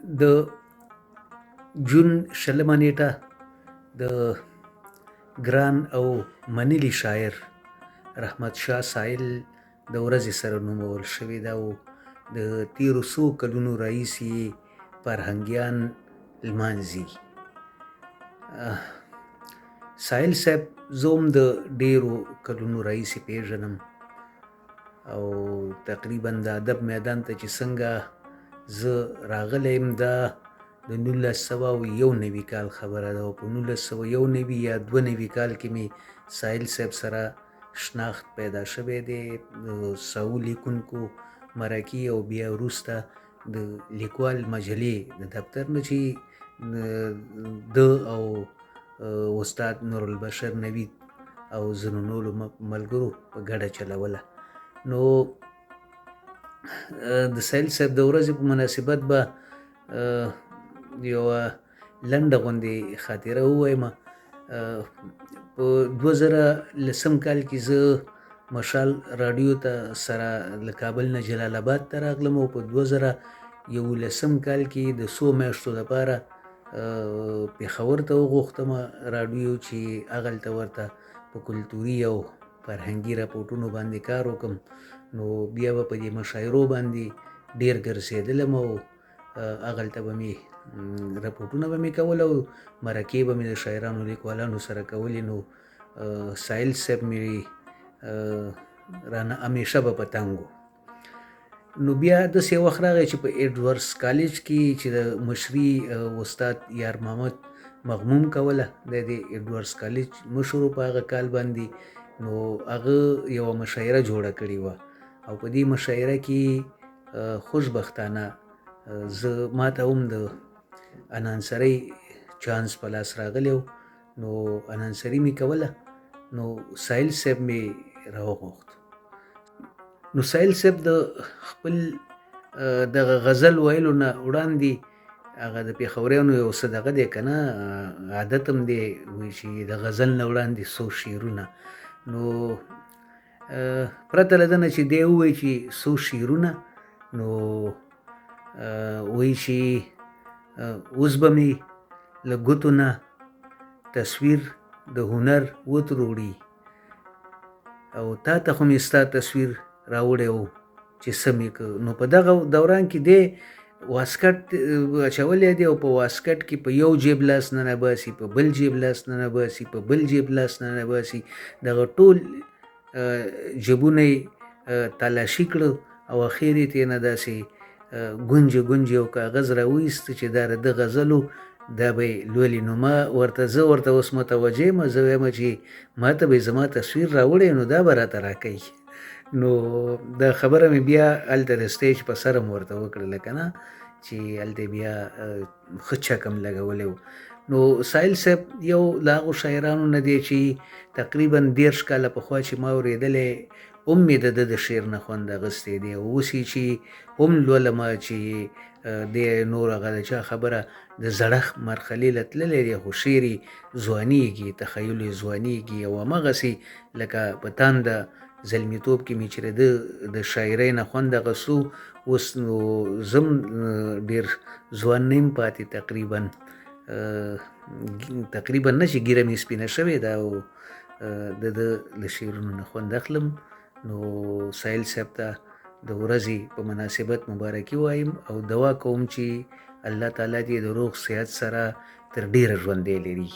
د جون 20مه نیټه د ګران او منلي شاعر رحمت شاه سایل د ورځې سره نومول شوې ده او د تیرو څو کلونو راهیسې فرهنګیان لمانځي. سایل صاحب زه هم د ډیرو کلونو راهیسې پیژنم او تقریبا د ادب میدان ته چې څنګه زه راغلی یم دا د 1991 کال خبره ده او په 1991 یا 92 کال کې مې سایل صاحب سره شناخت پیدا شوی دی د ساو لیکونکو مرکې او بیا وروسته د لیکوال مجلې د دفتر نه چې ده او استاد نورالبشر نوید او ځینو نورو ملګرو په ګډه چلوله. نو د سایل صاحب د ورځې په مناسبت به یوه لنډه غوندې خاطره ووایم. په 2010 کال کې زه مشال راډیو ته سره له کابل نه جلال آباد ته راغلم او په 2011 کال کې د څو میاشتو لپاره پېښور ته وغوښتم راډیو چې هغلته ورته په کلتوري او فرهنګي راپورټونو باندې کار وکړم. نو بیا به په دې مشاعرو باندې ډېر ګرځېدلم او هغلته به مې راپورټونه به مې کول او مرکې به مې د شاعرانو لیکوالانو سره کولې. نو سایل صاحب مې رانه همیشه به په تنګ و. نو بیا داسې وخت راغی چې په ایډورډز کالج کې چې د مشري استاد یار محمد مغموم کوله د دې ایډورډز کالج مشر په هغه کال باندې. نو هغه یوه مشاعره جوړه کړې وه او په دې مشاعره کې خوشبختانه ماته هم د انانسرۍ چانس په لاس راغلی و. نو انانسري مې کوله نو سایل صاحب مې راوغوښت. نو سایل صاحب د خپل دغه غزل ویلو نه وړاندې هغه د پېښوریانو یو څه دغه دی که نه عادت هم دی چې د غزل نه وړاندې څو شعرونه. نو پرته له ده نه چې دی ووایي چې څو شعرونه نو وایي چې اوس به مې له ګوتو نه تصویر د هنر وتروړي او تا ته خو مې ستا تصویر راوړی و چې څه مې که. نو په دغه دوران کې دی واسکټ اچولی دی او په واسکټ کې په یو جیب لاس ننباسي، په بل جیب لاس ننباسي، په بل جیب لاس ننباسي. دغه ټول جیبونه یې تالاشي کړه او اخر یې ترېنه داسې ګونجې ګونجې یو کاغذ راوایسته چې دا د ده غزلو دا به یې لولي. نو زه ورته اوس متوجه یم، زه وایم چې ما ته به یې زما تصویر راوړی نو دا به راته راکوي. نو دا خبره مې بیا هلته د سټیج په سر هم ورته وکړله که نه چې هلته بیا ښه چک هم لګولی و. نو سایل صاحب یو له هغو شاعرانو نه دی چې تقریبا 30 کاله پخوا چې ما اورېدلی هم مې د ده د شعر نه خوند اخیستی دی او اوس یې چې هم لولمه چې دی نور هغه د چا خبره د زړښت مرحلې له تللی دی خو شعر یې ځوانېږي، تخیل یې ځوانېږي او همغسې لکه په تانده زلمیتوب کې مې چې د شاعرۍ نه خوند اخیستو اوس نو زه هم ډېر ځوان نه یم پاتې تقریبا نه چې ږیره مې سپینه شوې ده او د ده له شعرونو نه خوند اخلم. نو سایل صاحب ته د ورځې په مناسبت مبارکي وایم او دعا کوم چې الله تعالی دې د روغ صحت سره تر ډېره ژوندی لري.